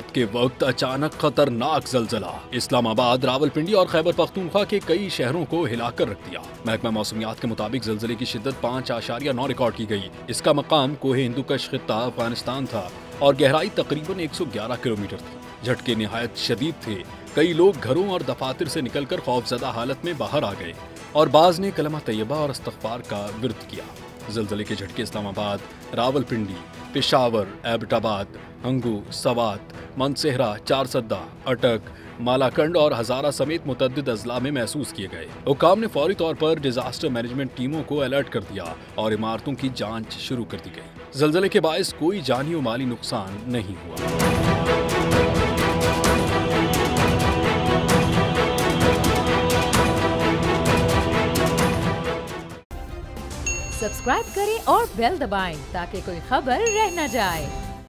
रात के वक्त अचानक खतरनाक जलजला इस्लामाबाद, रावलपिंडी और खैबर पख्तूनख्वा के कई शहरों को हिलाकर रख दिया। महकमा मौसमियात के मुताबिक जलजले की शिद्दत 5.9 रिकॉर्ड की गई। इसका मकाम कोहे हिंदुकश खित्ता अफगानिस्तान था और गहराई तकरीबन 111 किलोमीटर थी। झटके निहायत शदीद थे। कई लोग घरों और दफातर से निकलकर खौफजदा हालत में बाहर आ गए और बाज ने कलमा तैयबा और इस्तग़फ़ार का विर्द किया। जलजले के झटके इस्लामाबाद, रावलपिंडी, पेशावर, एबटाबाद, हंगू, सवात, मनसेहरा, चारसद्दा, अटक, मालाकंड और हजारा समेत मुतअद्दिद अजला में महसूस किए गए। हुक्काम ने फौरी तौर पर डिजास्टर मैनेजमेंट टीमों को अलर्ट कर दिया और इमारतों की जांच शुरू कर दी गई। जलजले के बायस कोई जानी और माली नुकसान नहीं हुआ। सब्सक्राइब करें और बेल दबाएं ताकि कोई खबर रह न जाए।